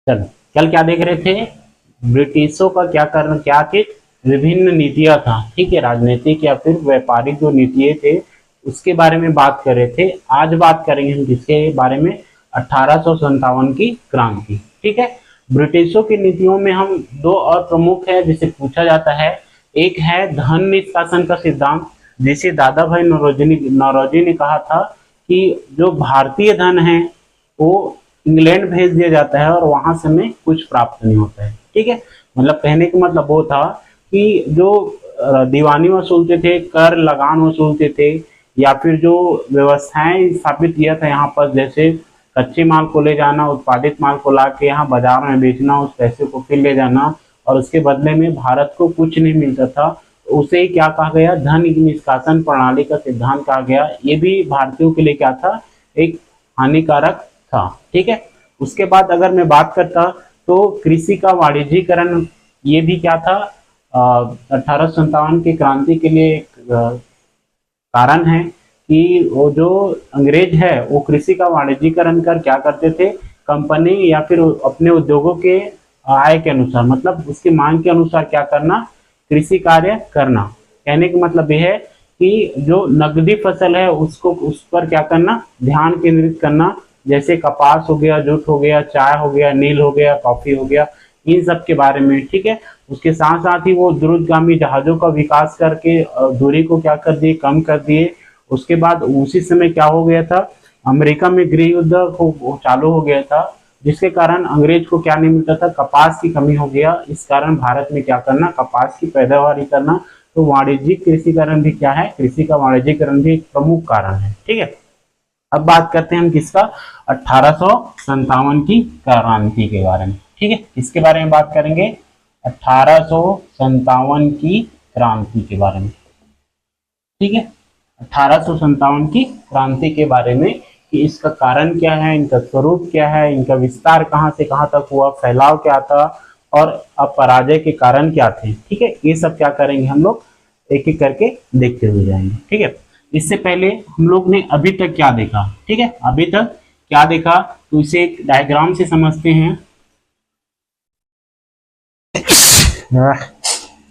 चलो, कल क्या देख रहे थे? ब्रिटिशों का क्या करना, क्या थी? विभिन्न नीतियां था, ठीक है, राजनीतिक या फिर व्यापारिक जो नीतियां थे उसके बारे में बात कर रहे थे। आज बात करेंगे हम किसके बारे में? 1857 की क्रांति, ठीक है। ब्रिटिशों की नीतियों में हम दो और प्रमुख है जिसे पूछा जाता है। एक है धन निष्कासन का सिद्धांत, जिसे दादा भाई नौरोजी ने कहा था कि जो भारतीय धन है वो इंग्लैंड भेज दिया जाता है और वहां से हमें कुछ प्राप्त नहीं होता है, ठीक है। मतलब कहने का मतलब वो था कि जो दीवानी वसूलते थे, कर लगान वसूलते थे, या फिर जो व्यवस्थाएं स्थापित किया था यहाँ पर, जैसे कच्चे माल को ले जाना, उत्पादित माल को ला के यहाँ बाजार में बेचना, उस पैसे को फिर ले जाना और उसके बदले में भारत को कुछ नहीं मिलता था, उसे क्या कहा गया? धन निष्कासन प्रणाली का सिद्धांत कहा गया। ये भी भारतीयों के लिए क्या था? एक हानिकारक था, ठीक है। उसके बाद अगर मैं बात करता तो कृषि का वाणिज्यीकरण, ये भी क्या था? 1857 की क्रांति के लिए एक कारण है कि वो जो अंग्रेज है वो कृषि का वाणिज्यीकरण कर क्या करते थे? कंपनी या फिर अपने उद्योगों के आय के अनुसार, मतलब उसकी मांग के अनुसार क्या करना? कृषि कार्य करना। कहने का मतलब यह है कि जो नकदी फसल है उसको, उस पर क्या करना? ध्यान केंद्रित करना। जैसे कपास हो गया, जूट हो गया, चाय हो गया, नील हो गया, कॉफी हो गया, इन सब के बारे में, ठीक है। उसके साथ साथ ही वो द्रुतगामी जहाजों का विकास करके दूरी को क्या कर दिए? कम कर दिए। उसके बाद उसी समय क्या हो गया था? अमेरिका में गृह युद्ध चालू हो गया था, जिसके कारण अंग्रेज को क्या नहीं मिलता था? कपास की कमी हो गया। इस कारण भारत में क्या करना? कपास की पैदावार करना। तो वाणिज्यिक कृषिकरण भी क्या है? कृषि का वाणिज्यिकरण भी एक प्रमुख कारण है, ठीक है। अब बात करते हैं हम किसका? 1857 की क्रांति के बारे में, ठीक है। इसके बारे में बात करेंगे 1857 की क्रांति के बारे में, ठीक है। 1857 की क्रांति के बारे में कि इसका कारण क्या है, इनका स्वरूप क्या है, इनका विस्तार कहां से कहां तक हुआ, फैलाव क्या था और अब पराजय के कारण क्या थे, ठीक है। ये सब क्या करेंगे हम लोग एक एक करके देखते हुए जाएंगे, ठीक है। इससे पहले हम लोग ने अभी तक क्या देखा, ठीक है, अभी तक क्या देखा तो इसे एक डायग्राम से समझते हैं।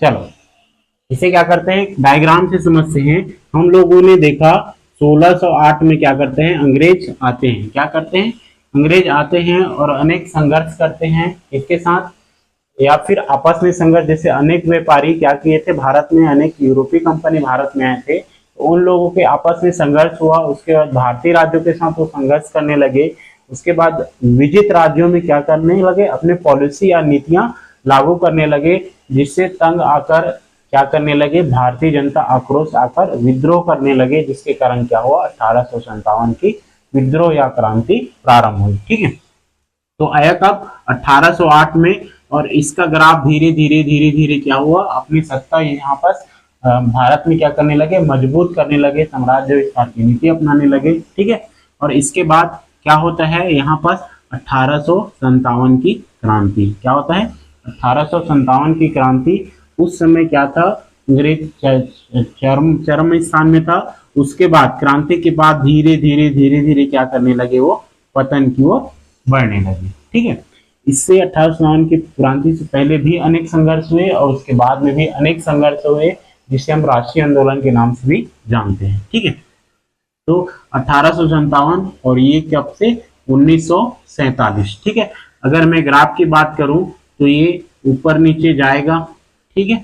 चलो, इसे क्या करते हैं? डायग्राम से समझते हैं। हम लोगों ने देखा 1608 में क्या करते हैं? अंग्रेज आते हैं। क्या करते हैं? अंग्रेज आते हैं और अनेक संघर्ष करते हैं इसके साथ, या फिर आपस में संघर्ष। जैसे अनेक व्यापारी क्या किए थे भारत में, अनेक यूरोपीय कंपनी भारत में आए थे, तो उन लोगों के आपस में संघर्ष हुआ। उसके बाद भारतीय राज्यों के साथ वो संघर्ष करने लगे। उसके बाद विजित राज्यों में क्या करने लगे? अपने पॉलिसी या नीतियां लागू करने लगे, जिससे तंग आकर क्या करने लगे? भारतीय जनता आक्रोश आकर विद्रोह करने लगे, जिसके कारण क्या हुआ? 1857 की विद्रोह या क्रांति प्रारंभ हुई, ठीक है। तो आया कब? 1808 में। और इसका ग्राफ धीरे धीरे धीरे धीरे क्या हुआ? अपनी सत्ता यहाँ पर भारत में क्या करने लगे? मजबूत करने लगे, साम्राज्य विस्तार की नीति अपनाने लगे, ठीक है। और इसके बाद क्या होता है यहाँ पर? 1857 की क्रांति। क्या होता है? 1857 की क्रांति। उस समय क्या था? अंग्रेज चरम स्थान में था। उसके बाद क्रांति के बाद धीरे धीरे धीरे धीरे क्या करने लगे? वो पतन की ओर बढ़ने लगे, ठीक है। इससे 1857 की क्रांति से पहले भी अनेक संघर्ष हुए और उसके बाद में भी अनेक संघर्ष हुए, जिसे हम राष्ट्रीय आंदोलन के नाम से भी जानते हैं, ठीक है। तो 1857 और ये कब से? 1947, ठीक है। अगर मैं ग्राफ की बात करूं तो ये ऊपर नीचे जाएगा, ठीक है,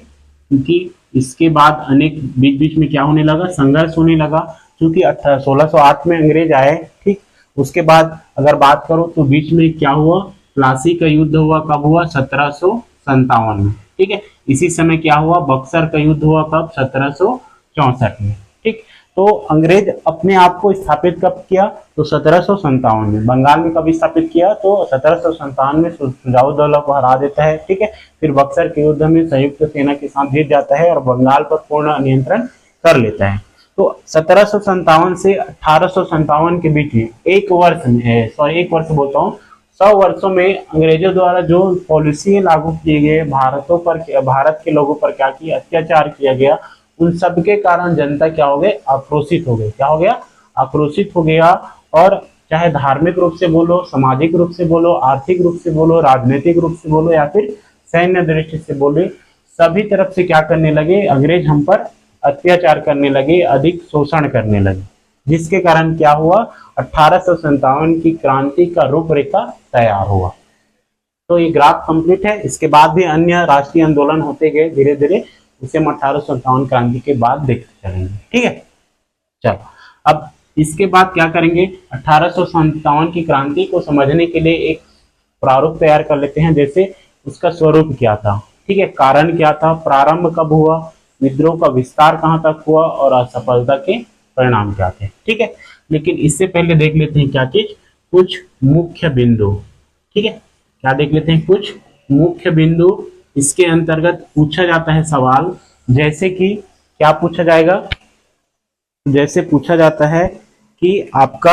क्योंकि इसके बाद अनेक बीच बीच में क्या होने लगा? संघर्ष होने लगा। क्योंकि 1608 में अंग्रेज आए, ठीक। उसके बाद अगर बात करो तो बीच में क्या हुआ? प्लासी का युद्ध हुआ। कब हुआ? 1757 में, ठीक है। इसी समय क्या हुआ? बक्सर का युद्ध हुआ। कब? 1764 में, ठीक। तो अंग्रेज अपने आप को स्थापित कब किया? तो 1757 में। बंगाल में कब स्थापित किया? तो 1757 में सुजाउद्दौला को हरा देता है, ठीक है। फिर बक्सर के युद्ध में संयुक्त सेना के साथ जीत जाता है और बंगाल पर पूर्ण नियंत्रण कर लेता है। तो 1757 से 1857 के बीच में एक वर्ष में, सॉरी एक वर्ष बोलता हूँ, 100 वर्षों में अंग्रेजों द्वारा जो पॉलिसी लागू किए गए, भारत के लोगों पर क्या किया? अत्याचार किया गया। उन सब के कारण जनता क्या हो गए? आक्रोशित हो गई। क्या हो गया? आक्रोशित हो गया। और चाहे धार्मिक रूप से बोलो, सामाजिक रूप से बोलो, आर्थिक रूप से बोलो, राजनीतिक रूप से बोलो या फिर सैन्य दृष्टि से बोले, सभी तरफ से क्या करने लगे, अंग्रेज हम पर अत्याचार करने लगे, अधिक शोषण करने लगे, जिसके कारण क्या हुआ, 1857 की क्रांति का रूपरेखा तैयार हुआ। तो ये ग्राफ कंप्लीट है। इसके बाद भी अन्य राष्ट्रीय आंदोलन होते गए धीरे धीरे, उसे हम 1857 क्रांति के बाद देखते चलेंगे। ठीक है, चलो अब इसके बाद क्या करेंगे, 1857 की क्रांति को समझने के लिए एक प्रारूप तैयार कर लेते हैं, जैसे उसका स्वरूप क्या था, ठीक है, कारण क्या था, प्रारंभ कब हुआ, विद्रोह का विस्तार कहां तक हुआ और असफलता के परिणाम क्या थे। ठीक है, लेकिन इससे पहले देख लेते हैं क्या चीज, कुछ मुख्य बिंदु। ठीक है, क्या देख लेते हैं, कुछ मुख्य बिंदु। इसके अंतर्गत पूछा जाता है सवाल, जैसे कि क्या पूछा जाएगा, जैसे पूछा जाता है कि आपका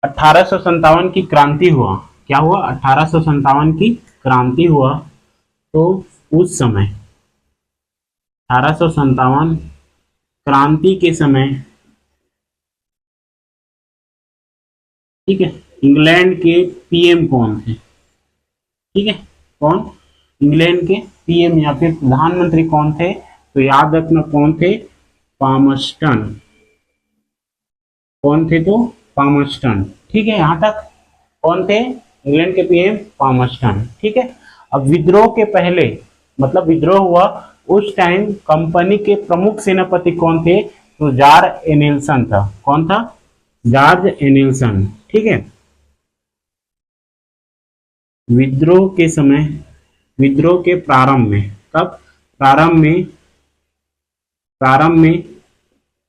1857 की क्रांति हुआ, क्या हुआ, 1857 की क्रांति हुआ, तो उस समय 1857 क्रांति के समय, ठीक है, इंग्लैंड के पीएम कौन थे, ठीक है, कौन, इंग्लैंड के पीएम या फिर प्रधानमंत्री कौन थे, तो याद रखना कौन थे, पामस्टन, कौन थे, तो पामस्टन। ठीक है, यहां तक कौन थे, इंग्लैंड के पीएम पामस्टन। ठीक है, अब विद्रोह के पहले, मतलब विद्रोह हुआ उस टाइम कंपनी के प्रमुख सेनापति कौन थे, तो जॉर्ज एनिल्सन था। कौन था, जॉर्ज एनिल्सन। ठीक है, विद्रोह के समय, विद्रोह के प्रारंभ में, कब, प्रारंभ में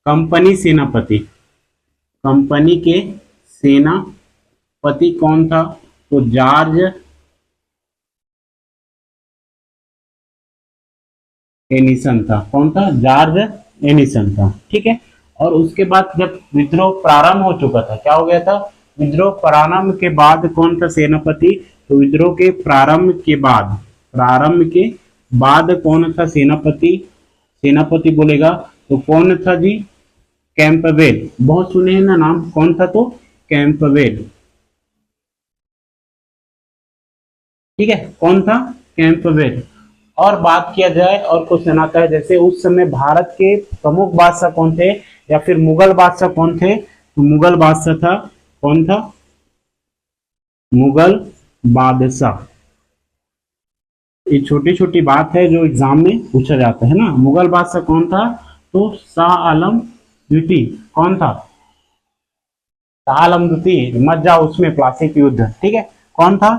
कंपनी सेनापति, कंपनी के सेनापति कौन था, तो जॉर्ज एनिसन था। कौन था, जॉर्ज एनिसन था। ठीक है, और उसके बाद जब विद्रोह प्रारंभ हो चुका था, क्या हो गया था, विद्रोह प्रारंभ के बाद कौन था सेनापति, तो विद्रोह के प्रारंभ के बाद कौन था सेनापति, सेनापति बोलेगा तो कौन था जी, कैंपबेल। बहुत सुने हैं ना नाम, कौन था, तो कैंपबेल। ठीक है, कौन था, कैंपबेल। और बात किया जाए और क्वेश्चन आता है, जैसे उस समय भारत के प्रमुख बादशाह कौन थे या फिर मुगल बादशाह कौन थे, तो मुगल बादशाह था, कौन था, मुगल बादशाह। ये छोटी छोटी बात है जो एग्जाम में पूछा जाता है ना। मुगल बादशाह कौन था, तो शाह आलम द्वितीय। कौन था, शाह आलम द्वितीय, मत जाओ उसमें प्लासी युद्ध। ठीक है, कौन था,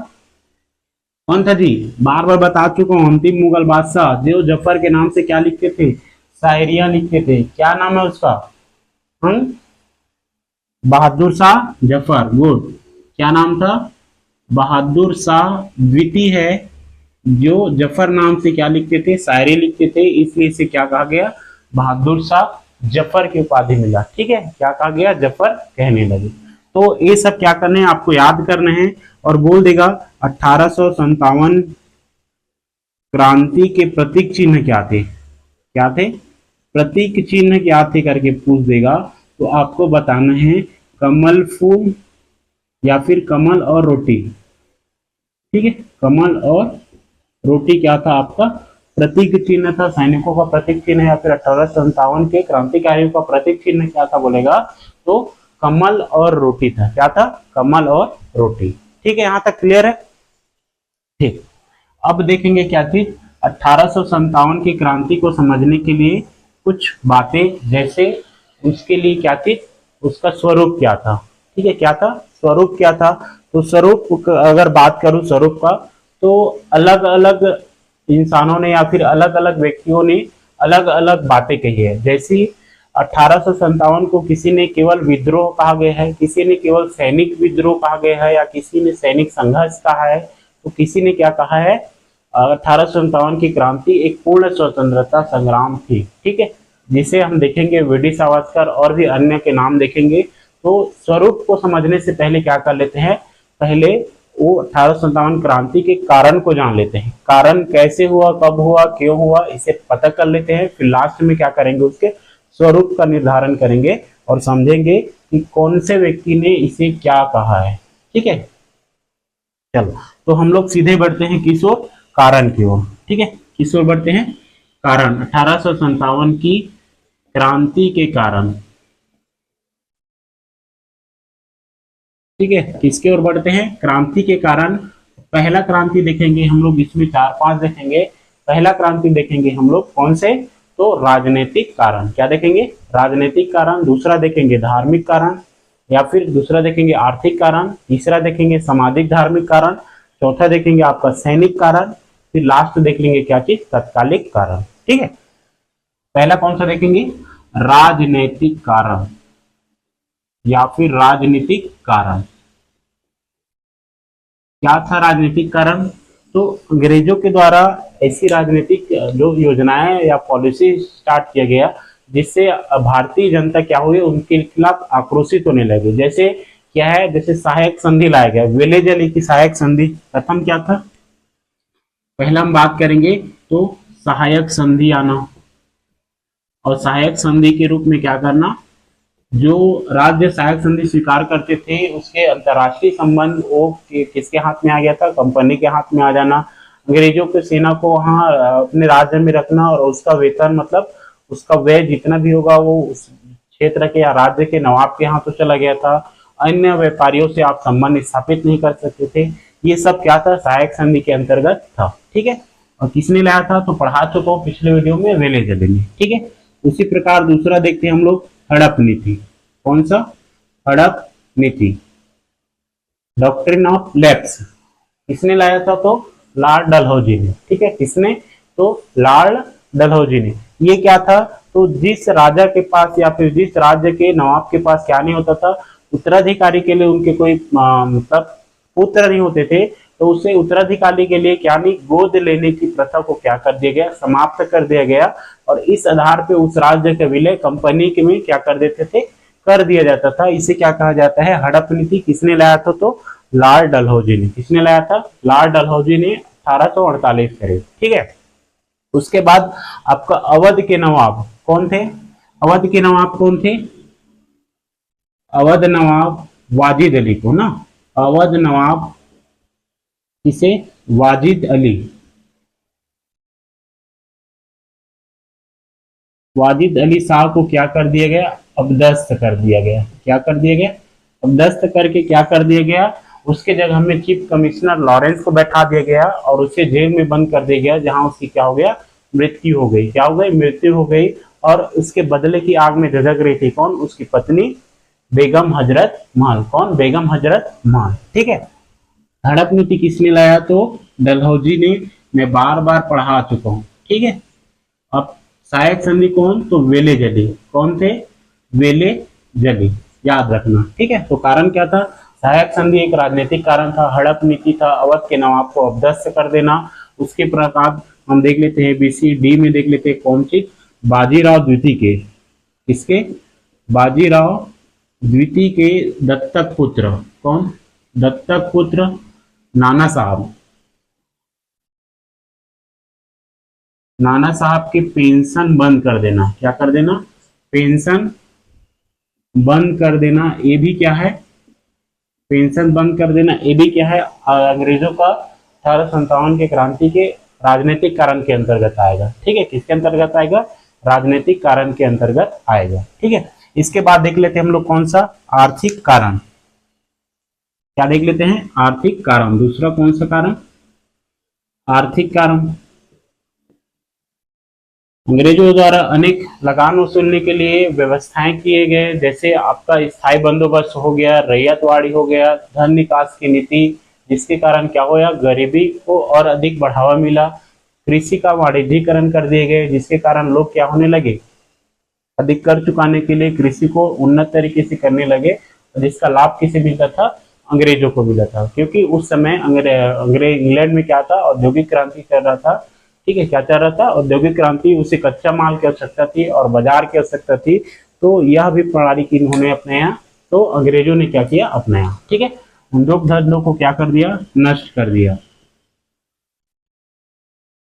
कौन था जी, बार बार बता चुका हूं, अंतिम मुगल बादशाह जो जफर के नाम से क्या लिखते थे, शायरियां लिखते थे। क्या नाम है उसका, बहादुर शाह जफर। गुड, क्या नाम था, बहादुर शाह द्वितीय है, जो जफर नाम से क्या लिखते थे, शायरी लिखते थे, इसलिए इसे क्या कहा गया, बहादुर शाह जफर की उपाधि मिला। ठीक है, क्या कहा गया, जफर कहने लगे। तो ये सब क्या करने हैं, आपको याद करने हैं और बोल देगा 1857 क्रांति के प्रतीक चिन्ह क्या थे, क्या थे, प्रतीक चिन्ह क्या थे करके पूछ देगा, तो आपको बताना है कमल फूल या फिर कमल और रोटी। ठीक है, कमल और रोटी क्या था, आपका प्रतीक चिन्ह था, सैनिकों का प्रतीक चिन्ह या फिर 1857 के क्रांतिकारियों का प्रतीक चिन्ह क्या था बोलेगा, तो कमल और रोटी था। क्या था, कमल और रोटी। ठीक है, यहां तक क्लियर है। ठीक, अब देखेंगे क्या चीज, 1857 की क्रांति को समझने के लिए कुछ बातें, जैसे उसके लिए क्या चीज, उसका स्वरूप क्या था। ठीक है, क्या था, स्वरूप क्या था, तो स्वरूप अगर बात करूं स्वरूप का, तो अलग अलग इंसानों ने या फिर अलग अलग व्यक्तियों ने अलग अलग बातें कही है। जैसी 1857 को किसी ने केवल विद्रोह कहा गया है, किसी ने केवल सैनिक विद्रोह कहा गया है, या किसी ने सैनिक संघर्ष कहा है, तो किसी ने क्या कहा है, 1857 की क्रांति एक पूर्ण स्वतंत्रता संग्राम थी। ठीक है, जिसे हम देखेंगे वीडी सावरकर और भी अन्य के नाम देखेंगे। तो स्वरूप को समझने से पहले क्या कर लेते हैं, पहले वो 1857 क्रांति के कारण को जान लेते हैं, कारण कैसे हुआ, कब हुआ, क्यों हुआ, इसे पता कर लेते हैं। फिर लास्ट में क्या करेंगे, उसके स्वरूप का निर्धारण करेंगे और समझेंगे कि कौन से व्यक्ति ने इसे क्या कहा है। ठीक है, चलो तो हम लोग सीधे बढ़ते हैं किस ओर, कारण की ओर। ठीक है, किस ओर बढ़ते हैं, कारण। 1857 की क्रांति के कारण। ठीक है, किसके ओर बढ़ते हैं, क्रांति के कारण। पहला क्रांति देखेंगे हम लोग, इसमें चार पांच देखेंगे। पहला क्रांति देखेंगे हम लोग कौन से, तो राजनीतिक कारण। क्या देखेंगे, राजनीतिक कारण। दूसरा देखेंगे धार्मिक कारण, या फिर दूसरा देखेंगे आर्थिक कारण। तीसरा देखेंगे सामाजिक धार्मिक कारण। चौथा देखेंगे आपका सैनिक कारण। फिर लास्ट देख लेंगे क्या चीज, तत्कालिक कारण। ठीक है, पहला कौन सा देखेंगे, राजनीतिक कारण या फिर राजनीतिक कारण। क्या था राजनीतिक कारण, तो अंग्रेजों के द्वारा ऐसी राजनीतिक जो योजनाएं या पॉलिसी स्टार्ट किया गया जिससे भारतीय जनता क्या हुई, उनके खिलाफ आक्रोशित होने लगे। जैसे क्या है, जैसे सहायक संधि लाया गया, विलेज अली की सहायक संधि। प्रथम क्या था, पहला हम बात करेंगे तो सहायक संधि आना, और सहायक संधि के रूप में क्या करना, जो राज्य सहायक संधि स्वीकार करते थे उसके अंतर्राष्ट्रीय संबंध वो किसके हाथ में आ गया था, कंपनी के हाथ में आ जाना। अंग्रेजों की सेना को वहां अपने राज्य में रखना, और उसका वेतन मतलब उसका व्यय जितना भी होगा वो उस क्षेत्र के या राज्य के नवाब के हाथों चला गया था। अन्य व्यापारियों से आप संबंध स्थापित नहीं कर सकते थे। ये सब क्या था, सहायक संधि के अंतर्गत था। ठीक है, और किसने लाया था, तो पढ़ा चुका हूँ पिछले वीडियो में, वेले जले ने। ठीक है, उसी प्रकार दूसरा देखते हैं हम लोग, हड़प नीति। कौन सा, हड़प नीति, डॉक्ट्रिन ऑफ लैप्स। किसने लाया था, तो लॉर्ड डलहौजी ने। ठीक है, किसने, तो लॉर्ड डलहौजी ने। ये क्या था, तो जिस राजा के पास या फिर जिस राज्य के नवाब के पास क्या नहीं होता था, उत्तराधिकारी के लिए उनके कोई मतलब पुत्र नहीं होते थे, तो उसे उत्तराधिकारी के लिए क्या नहीं, गोद लेने की प्रथा को क्या कर दिया गया, समाप्त कर दिया गया। और इस आधार पे उस राज्य का विलय कंपनी के में क्या कर देते थे, कर दिया जाता था। इसे क्या कहा जाता है, हड़प नीति। किसने लाया था, तो लॉर्ड डलहौजी ने। किसने लाया था, लॉर्ड डलहौजी ने 1848 करीब। ठीक है, उसके बाद आपका अवध के नवाब कौन थे, अवध के नवाब कौन थे, अवध नवाब वाजिद अली को ना, अवध नवाब किसे, वाजिद अली। वाजिद अली शाह को क्या कर दिया गया, अबदस्त कर दिया गया। क्या कर दिया गया, अबदस्त करके क्या कर दिया गया, उसके जगह में चीफ कमिश्नर लॉरेंस को बैठा दिया गया और उसे जेल में बंद कर दिया गया, जहां उसकी क्या हो गया, मृत्यु हो गई। क्या हो गई, मृत्यु हो गई। और उसके बदले की आग में झुलस रही थी कौन, उसकी पत्नी बेगम हजरत महल। कौन, बेगम हजरत महल। ठीक है, हड़प नीति किसने लाया, तो डलहौजी ने। मैं बार बार पढ़ा चुका हूँ। ठीक है, अब सहायक संधि कौन, तो वेले जली। कौन थे, वेले जली, याद रखना। ठीक है, तो कारण क्या था, सहायक संधि एक राजनीतिक कारण था, हड़प नीति था अवध के नवाब को अबदस्त कर देना। उसके प्रकार हम देख लेते हैं बीसी डी में, देख लेते हैं कौन चीज, बाजीराव द्वितीय के, किसके, बाजीराव द्वितीय के दत्तक पुत्र। कौन, दत्तक पुत्र नाना साहब। नाना साहब की पेंशन बंद कर देना। क्या कर देना, पेंशन बंद कर देना। ये भी क्या है, पेंशन बंद कर देना, ये भी क्या है, अंग्रेजों का 1857 के क्रांति के राजनीतिक कारण के अंतर्गत आएगा। ठीक है, किसके अंतर्गत आएगा, राजनीतिक कारण के अंतर्गत आएगा। ठीक है, इसके बाद देख लेते हैं हम लोग कौन सा, आर्थिक कारण। क्या देख लेते हैं, आर्थिक कारण। दूसरा कौन सा कारण, आर्थिक कारण। अंग्रेजों द्वारा अनेक लगान वसूलने के लिए व्यवस्थाएं किए गए, जैसे आपका स्थायी बंदोबस्त हो गया, रैयतवाड़ी हो गया, धन निकास की नीति, जिसके कारण क्या हुआ, गरीबी को और अधिक बढ़ावा मिला। कृषि का वाणिज्यीकरण कर दिए गए, जिसके कारण लोग क्या होने लगे, अधिक कर चुकाने के लिए कृषि को उन्नत तरीके से करने लगे, जिसका लाभ किसे मिलता था, अंग्रेजों को मिला था। क्योंकि उस समय अंग्रेज इंग्लैंड में क्या था, औद्योगिक क्रांति कर रहा था। ठीक है, क्या चल रहा था, औद्योगिक क्रांति। उसे कच्चा माल की आवश्यकता थी और बाजार की आवश्यकता थी, तो यह भी प्रणाली की इन्होंने अपनाया, तो अंग्रेजों ने क्या किया, अपनाया। ठीक है, उद्योग धंधों को क्या कर दिया, नष्ट कर दिया।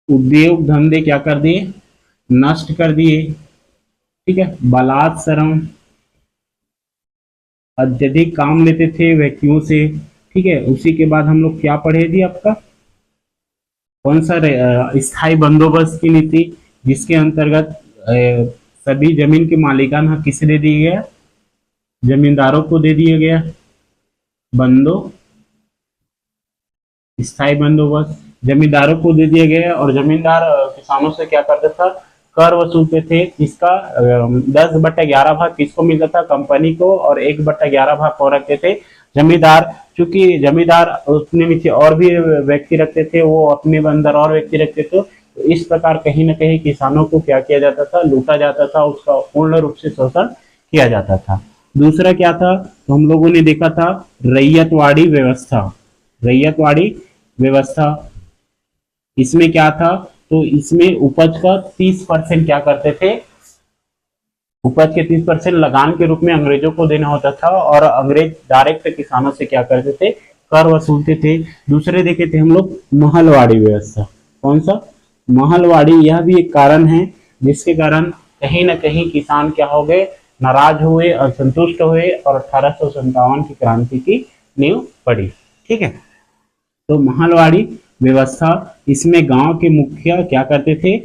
उद्योग धंधे क्या कर दिए, नष्ट कर दिए। ठीक है, बलात् श्रम, अत्यधिक काम लेते थे व्यक्तियों से। ठीक है, उसी के बाद हम लोग क्या पढ़े थी आपका, कौन सा स्थायी बंदोबस्त की नीति, जिसके अंतर्गत सभी जमीन के मालिकान हक किसे दे दिया गया, जमींदारों को दे दिया गया। बंदो स्थायी बंदोबस्त जमींदारों को दे दिया गया, और जमींदार किसानों से क्या करता था, कर वसूलते थे। इसका 10/11 भाग किसको मिलता था, कंपनी को, और 1/11 भाग को रखते थे जमींदार। चूंकि जमींदार अपने नीचे और भी व्यक्ति रखते थे, वो अपने अंदर और व्यक्ति रखते थे, तो इस प्रकार कहीं ना कहीं किसानों को क्या किया जाता था, लूटा जाता था, उसका पूर्ण रूप से शोषण किया जाता था। दूसरा क्या था, तो हम लोगों ने देखा था रैयतवाड़ी व्यवस्था। रैयतवाड़ी व्यवस्था, इसमें क्या था, तो इसमें उपज का 30% क्या करते थे, उपज के 30% लगान के रूप में अंग्रेजों को देना होता था, और अंग्रेज डायरेक्ट किसानों से क्या करते थे, कर वसूलते थे। दूसरे देखे थे हम लोग महलवाड़ी व्यवस्था। कौन सा, महलवाड़ी, यह भी एक कारण है जिसके कारण कहीं ना कहीं किसान क्या हो गए, नाराज हुए, असंतुष्ट हुए, और 1857 की क्रांति की नींव पड़ी। ठीक है, तो महलवाड़ी व्यवस्था, इसमें गांव के मुखिया क्या करते थे,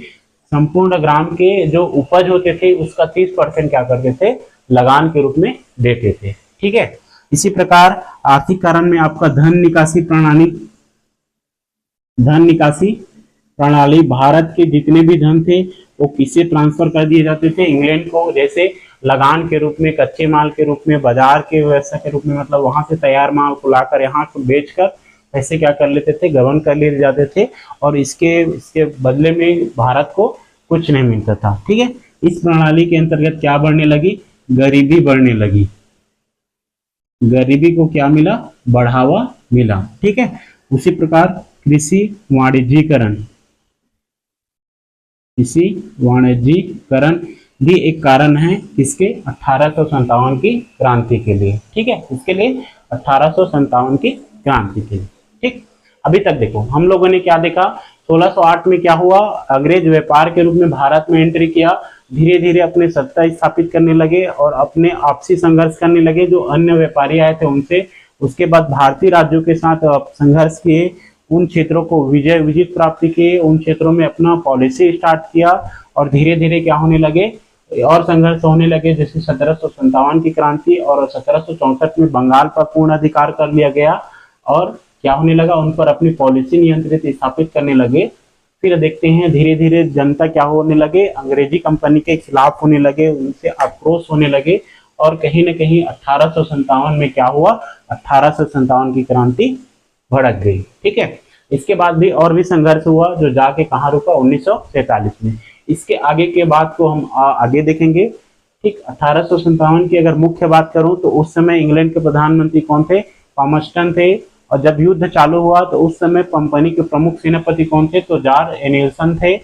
संपूर्ण ग्राम के जो उपज होते थे उसका 30% क्या करते थे, लगान के रूप में देते थे। ठीक है, इसी प्रकार आर्थिक कारण में आपका धन निकासी प्रणाली, धन निकासी प्रणाली, भारत के जितने भी धन थे वो किसे ट्रांसफर कर दिए जाते थे, इंग्लैंड को। जैसे लगान के रूप में, कच्चे माल के रूप में, बाजार के व्यवस्था के रूप में, मतलब वहां से तैयार माल को लाकर यहाँ को बेचकर पैसे क्या कर लेते थे, गबन कर लिए जाते थे, और इसके बदले में भारत को कुछ नहीं मिलता था। ठीक है, इस प्रणाली के अंतर्गत क्या बढ़ने लगी, गरीबी बढ़ने लगी। गरीबी को क्या मिला, बढ़ावा मिला। ठीक है, उसी प्रकार कृषि वाणिज्यीकरण, कृषि वाणिज्यीकरण भी एक कारण है इसके 1857 की क्रांति के लिए। ठीक है, इसके लिए 1857 की क्रांति के लिए। ठीक, अभी तक देखो हम लोगों ने क्या देखा, 1608 में क्या हुआ, अंग्रेज व्यापार के रूप में भारत में एंट्री किया, धीरे धीरे अपने सत्ता स्थापित करने लगे और अपने आपसी संघर्ष करने लगे जो अन्य व्यापारी आए थे उनसे। उसके बाद भारतीय राज्यों के साथ संघर्ष किए, उन क्षेत्रों को विजय प्राप्ति किए, उन क्षेत्रों में अपना पॉलिसी स्टार्ट किया, और धीरे धीरे क्या होने लगे, और संघर्ष होने लगे, जैसे 1757 की क्रांति, और 1764 में बंगाल पर पूर्ण अधिकार कर लिया गया, और क्या होने लगा, उन पर अपनी पॉलिसी नियंत्रित स्थापित करने लगे। फिर देखते हैं धीरे धीरे जनता क्या होने लगे, अंग्रेजी कंपनी के खिलाफ होने लगे, उनसे आक्रोश होने लगे, और कहीं ना कहीं 1857 में क्या हुआ, 1857 की क्रांति भड़क गई। ठीक है, इसके बाद भी और भी संघर्ष हुआ जो जाके कहाँ रुका, 1947 में। इसके आगे के बात को हम आगे देखेंगे। ठीक, 1857 की अगर मुख्य बात करूं तो उस समय इंग्लैंड के प्रधानमंत्री कौन थे, पामस्टन थे, और जब युद्ध चालू हुआ तो उस समय कंपनी के प्रमुख सेनापति कौन थे, तो जॉर्ज एनिल्सन थे।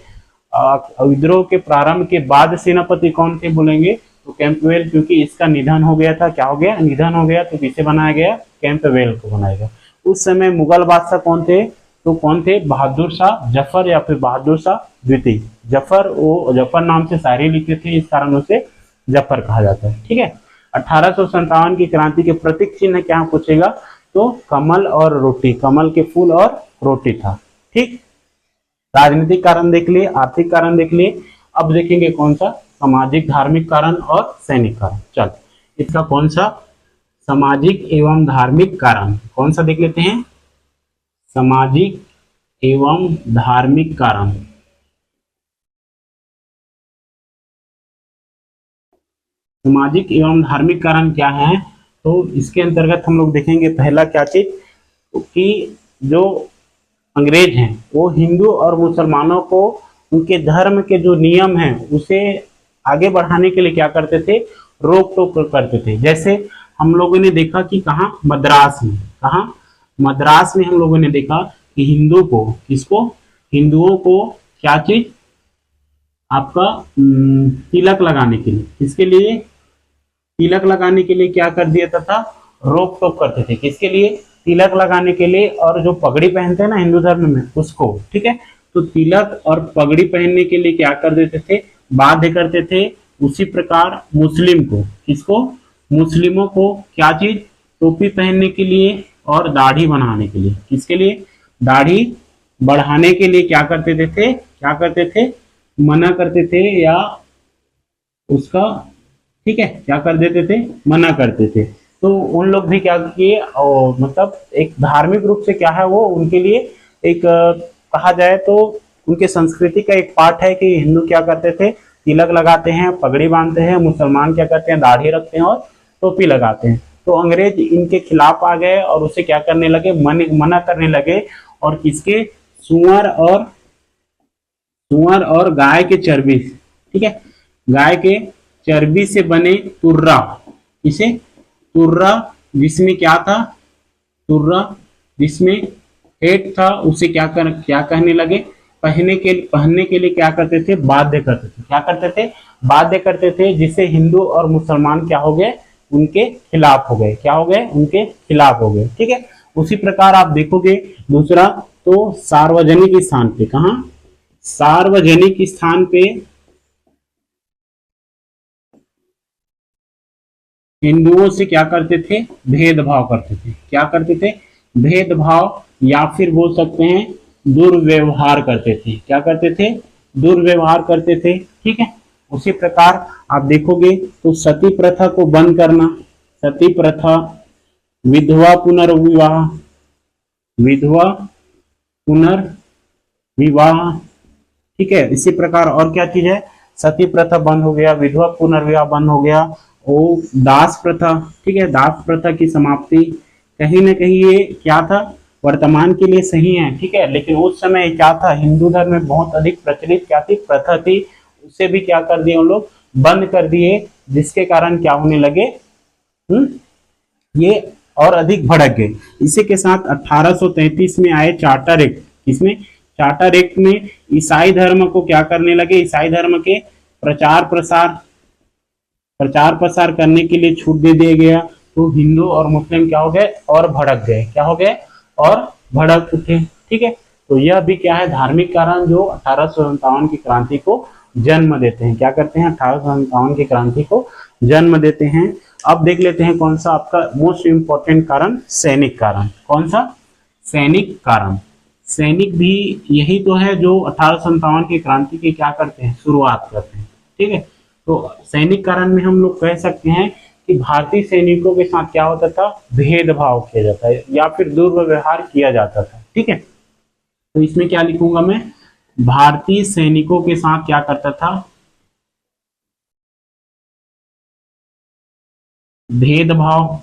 विद्रोह के प्रारंभ के बाद सेनापति कौन थे बोलेंगे तो कैंपवेल, क्योंकि इसका निधन हो गया था। क्या हो गया, निधन हो गया, तो किसे बनाया गया, कैंपवेल को बनाया गया। उस समय मुगल बादशाह कौन थे, तो कौन थे, बहादुर शाह जफर या फिर बहादुर शाह द्वितीय। जफर, वो जफर नाम से शायरी लिखते थे, इस कारण उसे जफर कहा जाता है। ठीक है, 1857 की क्रांति के प्रतीक चिन्ह क्या पूछेगा, तो कमल और रोटी, कमल के फूल और रोटी था। ठीक, राजनीतिक कारण देख लिए, आर्थिक कारण देख लिए, अब देखेंगे कौन सा, सामाजिक धार्मिक कारण और सैनिक कारण। चल, इसका कौन सा, सामाजिक एवं धार्मिक कारण, कौन सा देख लेते हैं, सामाजिक एवं धार्मिक कारण। सामाजिक एवं धार्मिक कारण क्या है, तो इसके अंतर्गत हम लोग देखेंगे पहला क्या चीज, कि जो अंग्रेज हैं वो हिंदू और मुसलमानों को उनके धर्म के जो नियम हैं उसे आगे बढ़ाने के लिए क्या करते थे, रोक टोक करते थे। जैसे हम लोगों ने देखा कि कहाँ, मद्रास में, कहाँ, मद्रास में हम लोगों ने देखा कि हिंदू को, किसको, हिंदुओं को क्या चीज, आपका तिलक लगाने के लिए, किसके लिए, तिलक लगाने के लिए क्या कर दिया था, रोक टोक करते थे। किसके लिए, तिलक लगाने के लिए, और जो पगड़ी पहनते हैं ना हिंदू धर्म में उसको। ठीक है, तो तिलक और पगड़ी पहनने के लिए क्या कर देते थे, बाध्य करते थे। उसी प्रकार मुस्लिम को, किसको, मुस्लिमों को क्या चीज, टोपी पहनने के लिए और दाढ़ी बनाने के लिए। किसके लिए, दाढ़ी बढ़ाने के लिए क्या करते थे, क्या करते थे, मना करते थे या उसका, ठीक है, क्या कर देते थे, मना करते थे। तो उन लोग भी क्या किए, और मतलब एक धार्मिक रूप से क्या है वो उनके लिए एक कहा जाए तो उनके संस्कृति का एक पार्ट है कि हिंदू क्या करते थे, तिलक लगाते हैं, पगड़ी बांधते हैं, मुसलमान क्या करते हैं, दाढ़ी रखते हैं और टोपी लगाते हैं। तो अंग्रेज इनके खिलाफ आ गए और उसे क्या करने लगे, मना करने लगे। और किसके, सुअर और गाय के चर्बी, ठीक है, गाय के चर्बी से बने तुर्रा, इसे तुर्रा जिसमें क्या था, तुर्रा जिसमें हेट था, उसे क्या कहने लगे, पहनने के लिए क्या करते थे, बाध्य करते थे। क्या करते थे, बाध्य करते थे, जिससे हिंदू और मुसलमान क्या हो गए, उनके खिलाफ हो गए। क्या हो गए, उनके खिलाफ हो गए। ठीक है, उसी प्रकार आप देखोगे दूसरा तो सार्वजनिक स्थान पे, कहा, सार्वजनिक स्थान पे हिंदुओं से क्या करते थे, भेदभाव करते थे। क्या करते थे, भेदभाव, या फिर बोल सकते हैं दुर्व्यवहार करते थे। क्या करते थे, दुर्व्यवहार करते थे। ठीक है, उसी प्रकार आप देखोगे तो सती प्रथा को बंद करना, सती प्रथा, विधवा पुनर्विवाह, विधवा पुनर्विवाह, ठीक है। इसी प्रकार और क्या चीज है, सती प्रथा बंद हो गया, विधवा पुनर्विवाह बंद हो गया, और दास प्रथा, ठीक है, दास प्रथा की समाप्ति। कहीं ना कहीं ये क्या था, वर्तमान के लिए सही है, ठीक है, लेकिन उस समय क्या था, हिंदू धर्म में बहुत अधिक प्रचलित क्या थी, प्रथा थी, उसे भी क्या कर दिए उन लोग, बंद कर दिए, जिसके कारण क्या होने लगे, ये और अधिक भड़क गए। इसी के साथ 1833 में आए चार्टर एक्ट, इसमें चार्टर एक्ट में ईसाई धर्म को क्या करने लगे, ईसाई धर्म के प्रचार प्रसार करने के लिए छूट दे दिया गया। तो हिंदू और मुस्लिम क्या हो गए, और भड़क गए, क्या हो गए, और भड़क उठे। ठीक है, तो यह भी क्या है, धार्मिक कारण जो 1857 की क्रांति को जन्म देते हैं। क्या करते हैं, 1857 की क्रांति को जन्म देते हैं। अब देख लेते हैं कौन सा आपका मोस्ट इंपॉर्टेंट कारण, सैनिक कारण। कौन सा, सैनिक कारण। सैनिक भी यही तो है जो 1857 की क्रांति की क्या करते हैं, शुरुआत करते हैं। ठीक है, तो सैनिक कारण में हम लोग कह सकते हैं कि भारतीय सैनिकों के साथ क्या होता था, भेदभाव किया जाता है या फिर दुर्व्यवहार किया जाता था। ठीक है, तो इसमें क्या लिखूंगा मैं, भारतीय सैनिकों के साथ क्या करता था, भेदभाव।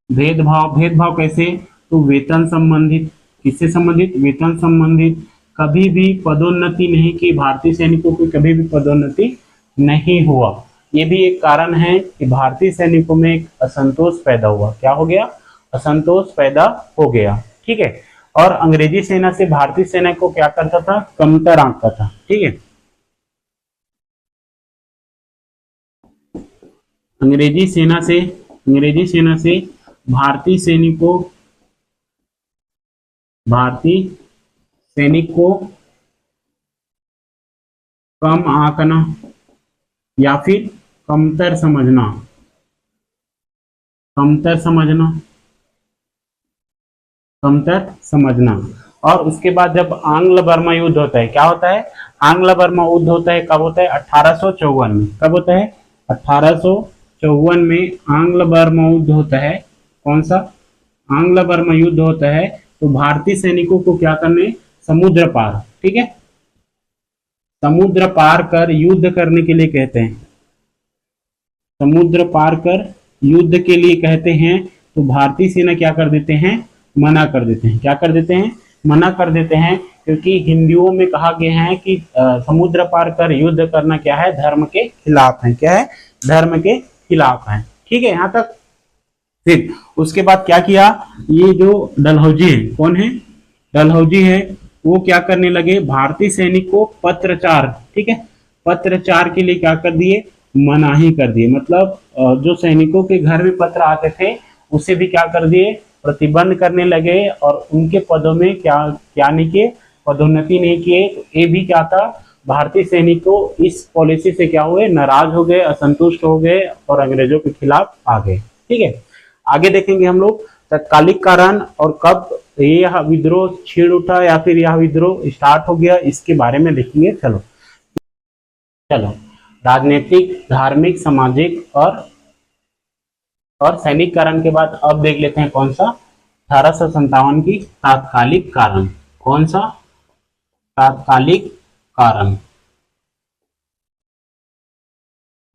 भेदभाव कैसे, तो वेतन संबंधित, किससे संबंधित, वेतन संबंधित। कभी भी पदोन्नति नहीं की, भारतीय सैनिकों की कभी भी पदोन्नति नहीं हुआ। ये भी एक कारण है कि भारतीय सैनिकों में एक असंतोष पैदा हुआ। क्या हो गया, असंतोष पैदा हो गया। ठीक है, और अंग्रेजी सेना से भारतीय सेना को क्या करता था, कमतर आंकता था। ठीक है, अंग्रेजी सेना से भारतीय सैनिक को कम आंकना या फिर कमतर समझना। और उसके बाद जब आंग्ल बर्मा युद्ध होता है, क्या होता है, आंग्ल बर्मा युद्ध होता है, कब होता है, 1854 में। कब होता है, 1854 में आंग्ल बर्मा युद्ध होता है। कौन सा, आंग्ल बर्मा युद्ध होता है। तो भारतीय सैनिकों को क्या करने, समुद्र पार, ठीक है, समुद्र पार कर युद्ध करने के लिए कहते हैं, समुद्र पार कर युद्ध के लिए कहते हैं। तो भारतीय सेना क्या कर देते हैं, मना कर देते हैं। क्या कर देते हैं, मना कर देते हैं, क्योंकि हिंदुओं में कहा गया है कि समुद्र पार कर युद्ध करना क्या है, धर्म के खिलाफ है। क्या है, धर्म के खिलाफ है। ठीक है, यहाँ तक। फिर उसके बाद क्या किया, ये जो डलहौजी है, कौन है, डलहौजी है, वो क्या करने लगे, भारतीय सैनिक को पत्रचार, ठीक है, पत्रचार के लिए क्या कर दिए, मनाही कर दिए। मतलब जो सैनिकों के घर में पत्र आते थे उसे भी क्या कर दिए, प्रतिबंध करने लगे, और उनके पदों में क्या नहीं किए, पदोन्नति नहीं किए। ये भी क्या था, भारतीय सैनिकों इस पॉलिसी से क्या हुए, नाराज हो गए, असंतुष्ट हो गए और अंग्रेजों के खिलाफ आ गए। ठीक है, आगे देखेंगे हम लोग तत्कालिक कारण और कब यह विद्रोह छिड़ उठा या फिर यह विद्रोह स्टार्ट हो गया, इसके बारे में देखेंगे। चलो राजनीतिक, धार्मिक, सामाजिक और सैनिक कारण के बाद अब देख लेते हैं कौन सा, 1857 की तात्कालिक कारण। कौन सा? तात्कालिक कारण।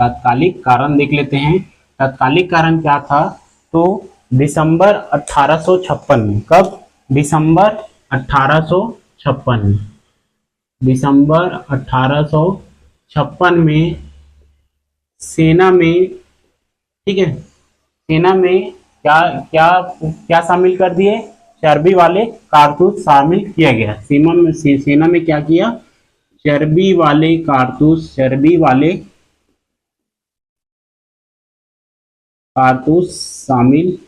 तात्कालिक कारण देख लेते हैं। तात्कालिक कारण क्या था? तो दिसंबर 1856 में, कब? दिसंबर 1856 में, दिसंबर 1856 में सेना में, ठीक है, सेना में क्या क्या क्या शामिल कर दिए? चर्बी वाले कारतूस शामिल किया गया। सेना में क्या किया? चर्बी वाले कारतूस, चर्बी वाले कारतूस शामिल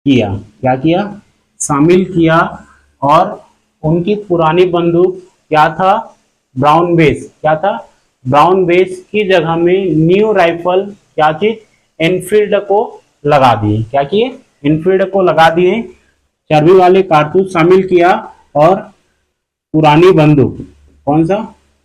किया। क्या किया? शामिल किया। और उनकी पुरानी बंदूक क्या था? Brown base. क्या था? ब्राउन बेस की जगह में न्यू राइफल, क्या चीज? एनफील्ड को लगा दिए। क्या किए? एनफील्ड को लगा दिए, चर्बी वाले कारतूस शामिल किया और पुरानी बंदूक, कौन सा?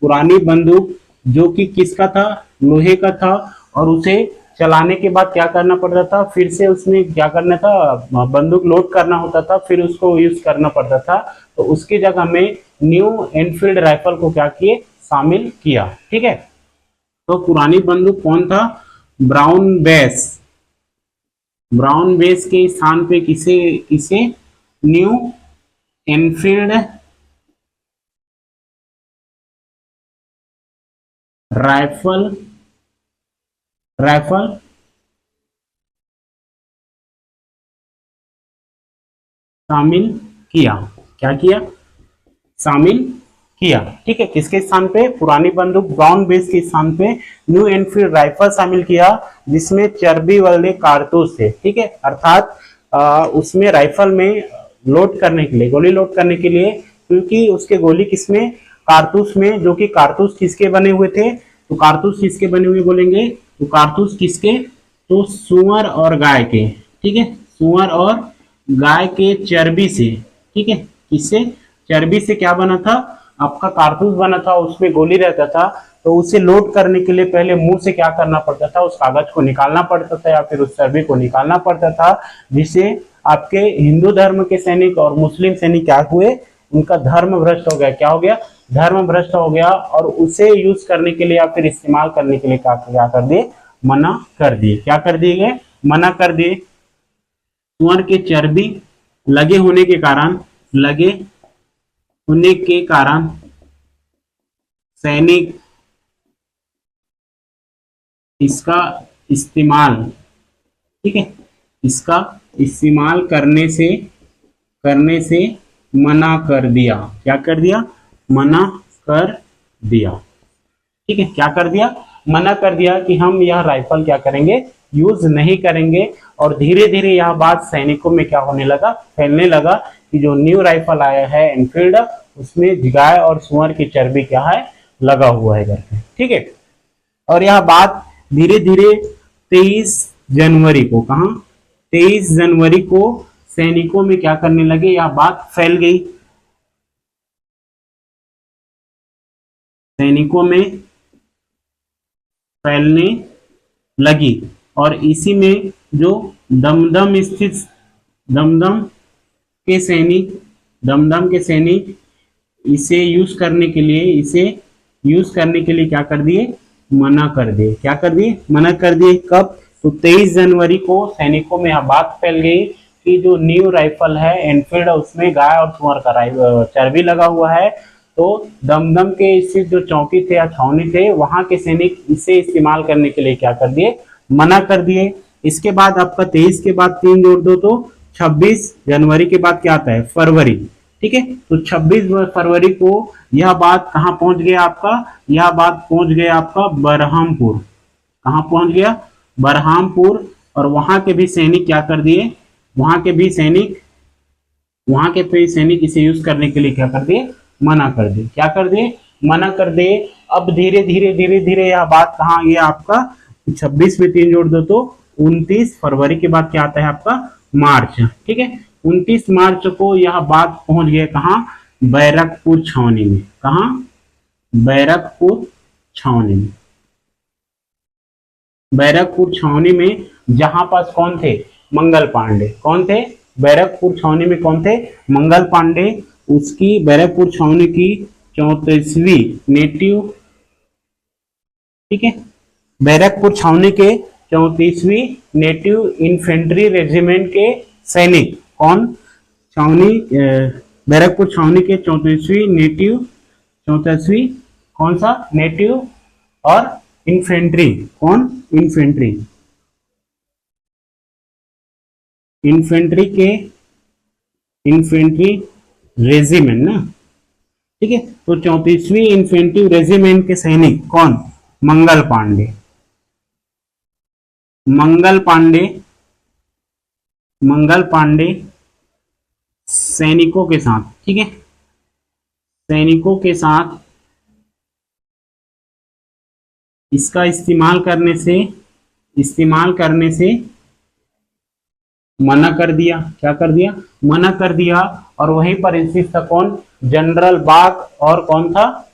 पुरानी बंदूक जो कि किसका था? लोहे का था, और उसे चलाने के बाद क्या करना पड़ता था? फिर से उसमें क्या करना था? बंदूक लोड करना होता था, फिर उसको यूज करना पड़ता था। तो उसकी जगह में न्यू एनफील्ड राइफल को क्या किए? शामिल किया। ठीक है, तो पुरानी बंदूक कौन था? Brown base. ब्राउन बेस के स्थान पे किसे न्यू एनफील्ड राइफल शामिल किया। क्या किया? शामिल किया। ठीक है, किसके स्थान पे? पुरानी बंदूक ब्राउन बेस के स्थान पे न्यू एनफील्ड राइफल शामिल किया, जिसमें चर्बी वाले कारतूस थे। ठीक है, अर्थात उसमें राइफल में लोड करने के लिए, गोली लोड करने के लिए, क्योंकि उसके गोली किसमें? कारतूस में, जो कि कारतूस किसके बने हुए थे? तो कारतूस किसके बने हुए बोलेंगे? तो कारतूस किसके? तो सुअर और गाय के। ठीक है, सुअर और गाय के चर्बी से। ठीक है, किससे? चर्बी से क्या बना था? आपका कारतूस बना था, उसमें गोली रहता था। तो उसे लोड करने के लिए पहले मुंह से क्या करना पड़ता था? उस कागज को निकालना पड़ता था या फिर उस चर्बी को निकालना पड़ता था, जिससे आपके हिंदू धर्म के सैनिक और मुस्लिम सैनिक क्या हुए? उनका धर्म भ्रष्ट हो गया। क्या हो गया? धर्म भ्रष्ट हो गया, और उसे यूज करने के लिए या फिर इस्तेमाल करने के लिए क्या कर दिए? मना कर दिए। क्या कर दिए गए? मना कर दिए। सुअर के चर्बी लगे होने के कारण सैनिक इसका इस्तेमाल, ठीक है, इसका इस्तेमाल करने से मना कर दिया। क्या कर दिया? मना कर दिया। ठीक है, क्या कर दिया? मना कर दिया कि हम यह राइफल क्या करेंगे? यूज नहीं करेंगे। और धीरे धीरे यह बात सैनिकों में क्या होने लगा? फैलने लगा कि जो न्यू राइफल आया है एनफील्ड, उसमें गाय और सुअर की चर्बी क्या है? लगा हुआ है करके। ठीक है, और यह बात धीरे धीरे 23 जनवरी को, कहा? 23 जनवरी को सैनिकों में क्या करने लगे? यह बात फैल गई। सैनिकों में फैलने लगी, और इसी में जो दमदम के सैनिक इसे यूज करने के लिए क्या कर दिए? मना कर दिए। क्या कर दिए? मना कर दिए। कब? तो 23 जनवरी को सैनिकों में यह बात फैल गई कि जो न्यू राइफल है एनफील्ड, उसमें गाय और सुअर का चर्बी लगा हुआ है। तो दमदम के स्थित जो चौकी थे या छावनी थे, वहां के सैनिक इसे इस्तेमाल करने के लिए क्या कर दिए? मना कर दिए। इसके बाद आपका 23 के बाद 3 जोड़ दो तो 26 जनवरी के बाद क्या आता है? फरवरी। ठीक है, तो 26 फरवरी को यह बात कहां पहुंच गया आपका? यह बात पहुंच गया आपका बरहामपुर। कहां पहुंच गया? बरहामपुर। और वहां के भी सैनिक क्या कर दिए? वहां के सैनिक इसे यूज करने के लिए क्या कर दिए? मना कर दिए। क्या कर दिए? मना कर दे। अब धीरे धीरे धीरे धीरे यह बात कहाँ आ गया आपका, 26 में 3 जोड़ दो तो 29 फरवरी के बाद क्या आता है आपका मार्च, ठीक है। 29 मार्च को यह बात पहुंच गया कहाँ, बैरकपुर छावनी में। कहाँ, बैरकपुर छावनी में। बैरकपुर छावनी में जहां पास कौन थे, मंगल पांडे। कौन थे, बैरकपुर छावनी में कौन थे, मंगल पांडे। उसकी बैरकपुर छावनी की 34वीं नेटिव, ठीक है, बैरकपुर छावनी के 34वीं नेटिव इन्फेंट्री रेजिमेंट के सैनिक। कौन, छावनी बैरकपुर छावनी के 34वीं नेटिव, 34वीं कौन सा, नेटिव और इन्फेंट्री। कौन, इन्फेंट्री, इन्फेंट्री के, इन्फेंट्री रेजिमेंट ना, ठीक है। तो 34वीं इन्फेंट्री रेजिमेंट के सैनिक कौन, मंगल पांडे। मंगल पांडे, मंगल पांडे सैनिकों के साथ, ठीक है, सैनिकों के साथ इसका इस्तेमाल करने से मना कर दिया। क्या कर दिया, मना कर दिया। और वहीं पर स्थित था कौन, जनरल बाग, और कौन था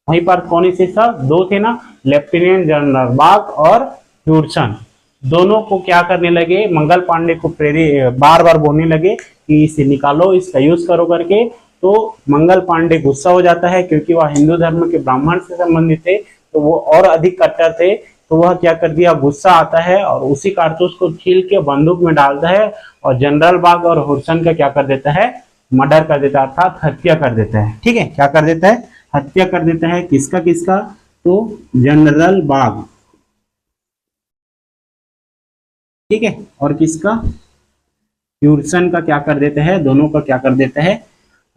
वहीं पर, कौन स्थित था, दो थे ना, लेफ्टिनेंट जनरल बाग और ह्यूडसन। दोनों को क्या करने लगे, मंगल पांडे को बार बार बोलने लगे कि इसे निकालो, इसका यूज करो करके। तो मंगल पांडे गुस्सा हो जाता है, क्योंकि वह हिंदू धर्म के ब्राह्मण से संबंधित थे, तो वो और अधिक कट्टर थे। तो वह क्या कर दिया, गुस्सा आता है और उसी कारतूस को छील के बंदूक में डालता है और जनरल बाग और हुडसन का क्या कर देता है, मर्डर कर देता है, अर्थात हत्या कर देता है, ठीक है। क्या कर देता है, हत्या कर देता है। किसका किसका, तो जनरल बाग, ठीक है, और किसका, ह्यूडसन का क्या कर देता है, दोनों का क्या कर देता है,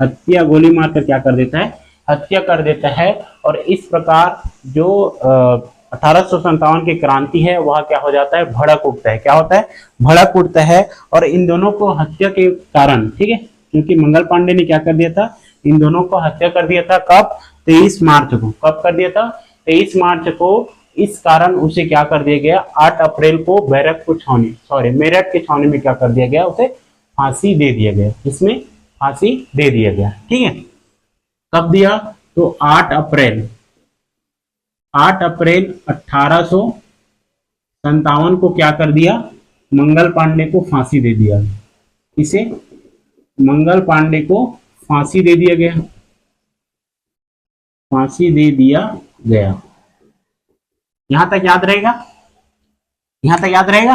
हत्या, गोली मारकर क्या कर देता है, हत्या कर देता है। और इस प्रकार जो 1857 की क्रांति है वह क्या हो जाता है, भड़क उठता है। क्या होता है, भड़क उठता है। और इन दोनों को हत्या के कारण, ठीक है, क्योंकि मंगल पांडे ने क्या कर दिया था, इन दोनों को हत्या कर दिया था। कब, 23 मार्च को। कब कर दिया था, 23 मार्च को। इस कारण उसे क्या कर दिया गया, 8 अप्रैल को बैरकपुर छावनी, सॉरी मेरठ की छावनी में क्या कर दिया गया, उसे फांसी दे दिया गया। इसमें फांसी दे दिया गया, ठीक है। कब दिया, तो 8 अप्रैल 1857 को क्या कर दिया, मंगल पांडे को फांसी दे दिया। इसे मंगल पांडे को फांसी दे दिया गया, फांसी दे दिया गया। यहां तक याद रहेगा, यहां तक याद रहेगा।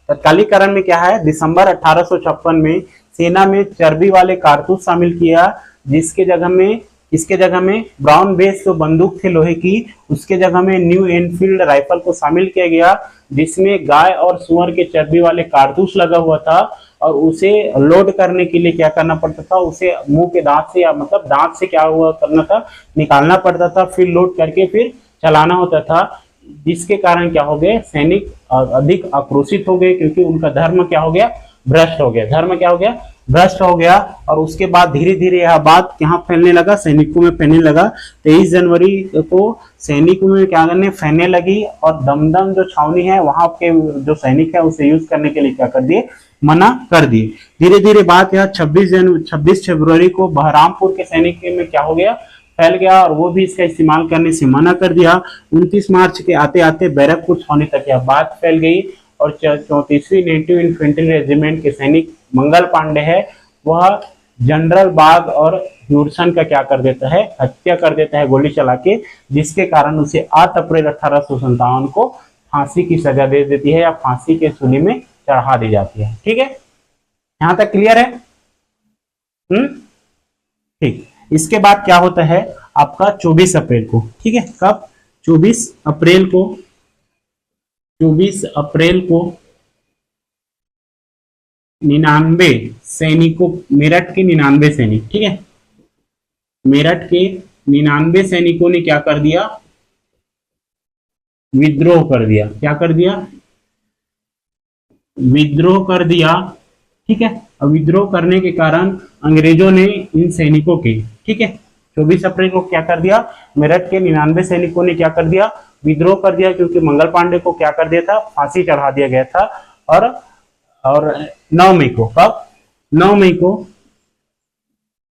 तत्कालीकरण में क्या है, दिसंबर 1856 में सेना में चर्बी वाले कारतूस शामिल किया, जिसके जगह में, इसके जगह में ब्राउन बेस जो बंदूक थे लोहे की, उसके जगह में न्यू एनफील्ड राइफल को शामिल किया गया, जिसमें गाय और सुअर के चर्बी वाले कारतूस लगा हुआ था। और उसे लोड करने के लिए क्या करना पड़ता था, उसे मुंह के दांत से, या मतलब दांत से क्या हुआ करना था, निकालना पड़ता था, फिर लोड करके फिर चलाना होता था। जिसके कारण क्या हो गए, सैनिक अधिक आक्रोशित हो गए, क्योंकि उनका धर्म क्या हो गया, भ्रष्ट हो गया। धर्म क्या हो गया, भ्रष्ट हो गया। और उसके बाद धीरे धीरे यह बात यहाँ फैलने लगा, सैनिकों में फैलने लगा। 23 जनवरी को सैनिकों में क्या करने फैलने लगी, और दमदम जो छावनी है वहां के जो सैनिक है उसे यूज करने के लिए क्या कर दिए, मना कर दिए। धीरे धीरे बात यह 26 फरवरी को बहरामपुर के सैनिक में क्या हो गया, फैल गया, और वो भी इसका इस्तेमाल करने से मना कर दिया। 29 मार्च के आते आते बैरकपुर छावनी तक यह बात फैल गई, और 34वीं नेटिव इन्फेंट्री रेजिमेंट के सैनिक मंगल पांडे है, वह जनरल बाग और ह्यूडसन का क्या कर देता है, हत्या कर देता है गोली चला के, जिसके कारण उसे 8 अप्रैल 1857 को फांसी की सजा दे देती है, या फांसी के सूली में चढ़ा दी जाती है। ठीक है, यहां तक क्लियर है। ठीक। इसके बाद क्या होता है आपका 24 अप्रैल को, ठीक है, कब, 24 अप्रैल को 99 सैनिकों, मेरठ के 99 सैनिक, ठीक है, मेरठ के 99 सैनिकों ने क्या कर दिया, विद्रोह कर दिया। क्या कर दिया, विद्रोह कर दिया। ठीक है, और विद्रोह करने के कारण अंग्रेजों ने इन सैनिकों के, ठीक है, 24 अप्रैल को क्या कर दिया, मेरठ के 99 सैनिकों ने क्या कर दिया, विद्रोह कर दिया, क्योंकि मंगल पांडे को क्या कर दिया था, फांसी चढ़ा दिया गया था। और 9 मई को, कब, 9 मई को,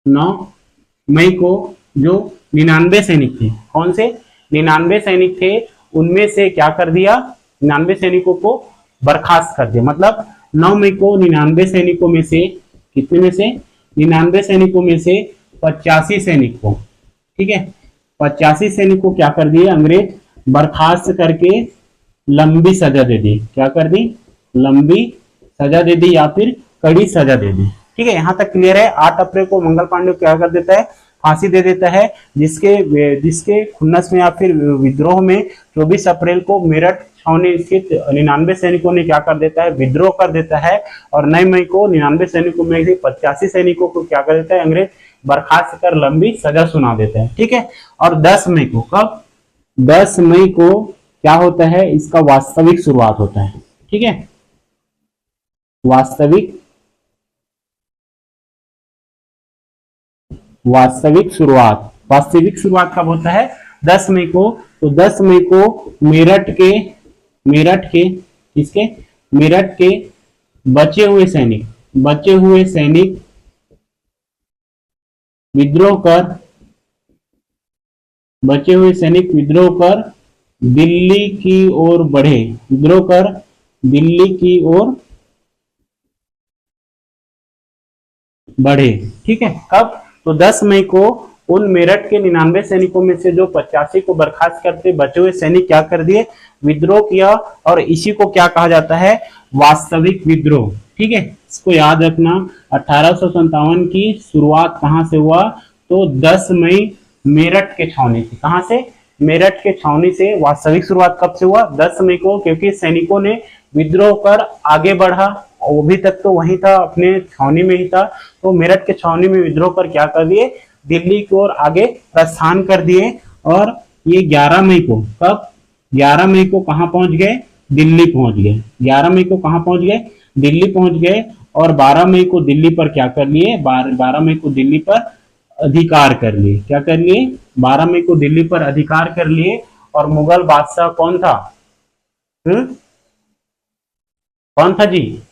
9 मई को जो 99 सैनिक थे, कौन से 99 सैनिक थे, उनमें से क्या कर दिया, 99 सैनिकों को बर्खास्त कर दिया। मतलब 9 मई को 99 सैनिकों में से, कितने में से, 99 सैनिकों में से 85 सैनिक को, ठीक है, 85 सैनिक को क्या कर दिए, अंग्रेज बर्खास्त करके लंबी सजा दे दी। क्या कर दी, लंबी सजा दे दी या फिर कड़ी सजा दे दी। ठीक है, यहां तक क्लियर है। 8 अप्रैल को मंगल पांडे क्या कर देता है, फांसी दे देता है, जिसके खुन्नस में या फिर विद्रोह में 24 अप्रैल को मेरठ छावनी स्थित 99 सैनिकों ने क्या कर देता है, विद्रोह कर देता है। और 9 मई को 99 सैनिकों में से 85 सैनिकों को क्या कर देता है, अंग्रेज बर्खास्त कर लंबी सजा सुना देता है। ठीक है, और 10 मई को, कब, 10 मई को क्या होता है, इसका वास्तविक शुरुआत होता है। ठीक है, वास्तविक शुरुआत कब होता है, 10 मई को। तो 10 मई को मेरठ के बचे हुए सैनिक विद्रोह कर दिल्ली की ओर बढ़े। ठीक है, कब, तो 10 मई को उन मेरठ के 99 सैनिकों में से जो 85 को बर्खास्त करते बचे हुए सैनिक क्या कर दिए, विद्रोह किया। और इसी को क्या कहा जाता है, वास्तविक विद्रोह। ठीक है, इसको याद रखना। 1857 की शुरुआत कहां से हुआ, तो 10 मई मेरठ के छावनी से। कहां से, मेरठ के छावनी से। वास्तविक शुरुआत कब से हुआ, 10 मई को, क्योंकि सैनिकों ने विद्रोह कर आगे बढ़ा। वो भी तक तो वहीं था, अपने छावनी में ही था। तो मेरठ के छावनी में विद्रोह कर क्या कर दिए, दिल्ली की ओर आगे प्रस्थान कर दिए। और ये 11 मई को, कब, 11 मई को कहां पहुंच गए, दिल्ली पहुंच गए। 11 मई को कहां पहुंच गए, दिल्ली पहुंच गए। और 12 मई को दिल्ली पर क्या कर लिए, 12 मई को दिल्ली पर अधिकार कर लिए। क्या कर लिए, 12 मई को दिल्ली पर अधिकार कर लिए। और मुगल बादशाह कौन था, कौन था जी,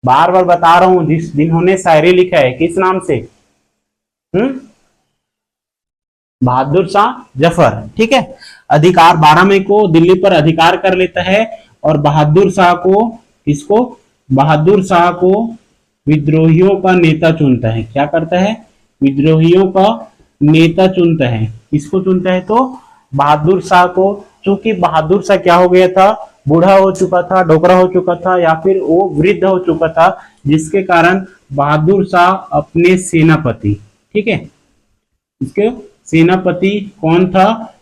बार बार बता रहा हूं, जिन्होंने शायरी लिखा है, किस नाम से, बहादुर शाह जफर। ठीक है, अधिकार 12 मई को दिल्ली पर अधिकार कर लेता है। और बहादुर शाह को विद्रोहियों का नेता चुनता है। क्या करता है, विद्रोहियों का नेता चुनता है। किसको चुनता है, तो बहादुर शाह को। चूंकि बहादुर शाह क्या हो गया था, बूढ़ा हो चुका था, डोकरा हो चुका था, या फिर वो वृद्ध हो चुका था, जिसके कारण बहादुर शाह अपने सेनापति, ठीक है, इसके सेनापति कौन था,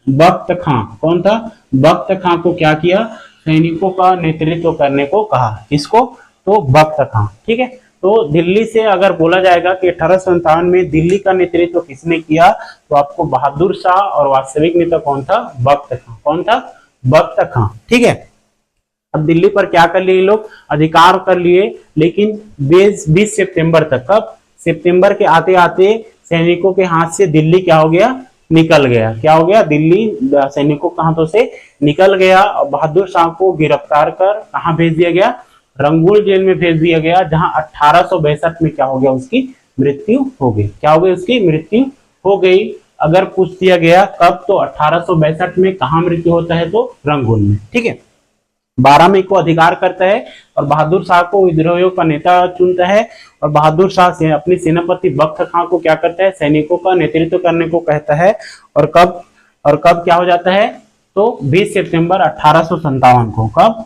बख्त खां। कौन था, बख्त खां को क्या किया, सैनिकों का नेतृत्व करने को कहा। किसको, तो बख्त खां। ठीक है, तो दिल्ली से अगर बोला जाएगा कि 1857 में दिल्ली का नेतृत्व किसने किया, तो आपको बहादुर शाह, और वास्तविक नेता कौन था, बख्त खां। कौन था, बख्त खां। ठीक है, अब दिल्ली पर क्या कर लिए लोग, अधिकार कर लिए। लेकिन 20 सितंबर तक, कब, सितंबर के आते आते सैनिकों के हाथ से दिल्ली क्या हो गया, निकल गया। क्या हो गया, दिल्ली सैनिकों के हाथों से निकल गया। और बहादुर शाह को गिरफ्तार कर कहां भेज दिया गया, रंगून जेल में भेज दिया गया, जहां 1862 में क्या हो गया, उसकी मृत्यु हो गई। क्या हो गई, उसकी मृत्यु हो गई। अगर पूछ दिया गया कब, तो 1862 में कहां मृत्यु होता है, तो रंगून में। ठीक है, 12 मई को अधिकार करता है और बहादुर शाह को विद्रोहियों का नेता चुनता है। और बहादुर शाह से अपने सेनापति बख्त खां को क्या करता है, सैनिकों का नेतृत्व करने को कहता है। और कब क्या हो जाता है, तो 20 सितंबर 1857 को। कब,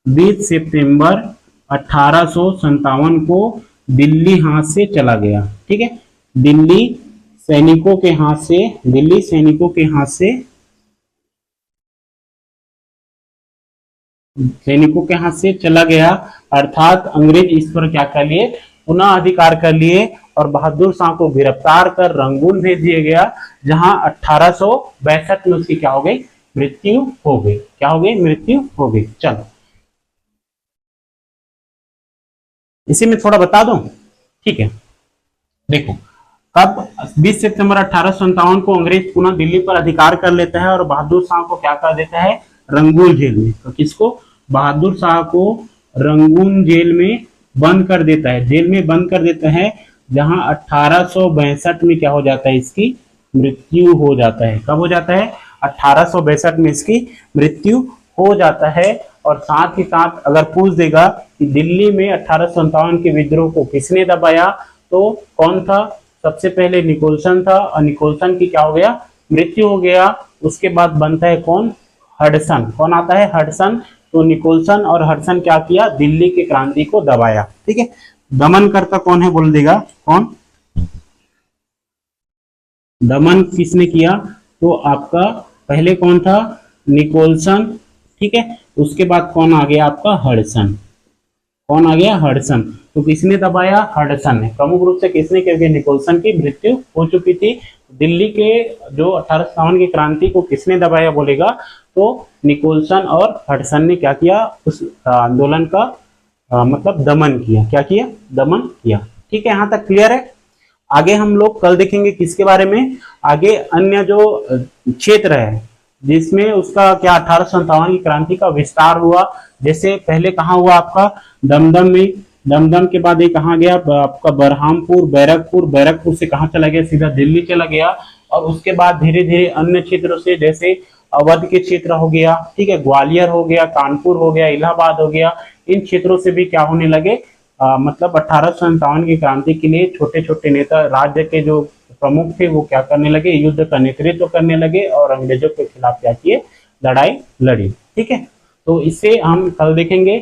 20 सितंबर 1857 को दिल्ली हाथ से चला गया। ठीक है, दिल्ली सैनिकों के हाथ से चला गया। अर्थात अंग्रेज इस पर क्या कर लिए, पुनः अधिकार कर लिए। और बहादुर शाह को गिरफ्तार कर रंगून भेज दिया गया, जहां 1862 में उसकी क्या हो गई, मृत्यु हो गई। क्या हो गई, मृत्यु हो गई। चलो, इसी में थोड़ा बता दूं, ठीक है। देखो, कब 20 सितंबर 1857 को अंग्रेज पुनः दिल्ली पर अधिकार कर लेता है और बहादुर शाह को क्या कर देता है, रंगून जेल में। तो किसको, बहादुर शाह को रंगून जेल में बंद कर देता है, जेल में बंद कर देता है, जहां 1862 में क्या हो जाता है, इसकी मृत्यु हो जाता है। कब हो जाता है, 1862 में इसकी मृत्यु हो जाता है। और साथ ही साथ अगर पूछ देगा कि दिल्ली में 1857 के विद्रोह को किसने दबाया, तो कौन था, सबसे पहले निकोलसन था, और निकोलसन की क्या हो गया, मृत्यु हो गया। उसके बाद बनता है कौन, हडसन। कौन आता है, हडसन। तो निकोलसन और हडसन क्या किया, दिल्ली की क्रांति को दबाया। ठीक है, दमनकर्ता कौन है बोल देगा, कौन, दमन किसने किया, तो आपका पहले कौन था, निकोलसन। ठीक है, उसके बाद कौन आ गया आपका, हडसन। कौन आ गया, हडसन। तो किसने दबाया, हडसन ने, प्रमुख रूप से किसने, क्योंकि निकोलसन की मृत्यु हो चुकी थी। दिल्ली के जो 1857 की क्रांति को किसने दबाया बोलेगा, तो निकोलसन और हडसन ने क्या किया, उस आंदोलन का मतलब दमन किया। क्या किया, दमन किया। ठीक है, यहां तक क्लियर है। आगे हम लोग कल देखेंगे किसके बारे में, आगे अन्य जो क्षेत्र है जिसमें उसका क्या 1857 की क्रांति का विस्तार हुआ। जैसे पहले कहाँ हुआ आपका, दमदम में, दमदम के बाद ये कहाँ गया आपका, बरहामपुर, बैरकपुर, बैरकपुर से कहाँ चला गया, सीधा दिल्ली चला गया। और उसके बाद धीरे धीरे अन्य क्षेत्रों से, जैसे अवध के क्षेत्र हो गया, ठीक है, ग्वालियर हो गया, कानपुर हो गया, इलाहाबाद हो गया, इन क्षेत्रों से भी क्या होने लगे, मतलब 1857 की क्रांति के लिए छोटे छोटे नेता, राज्य के जो प्रमुख थे, वो क्या करने लगे, युद्ध का नेतृत्व करने लगे और अंग्रेजों के खिलाफ क्या किए, लड़ाई लड़ी। ठीक है, तो इससे हम कल देखेंगे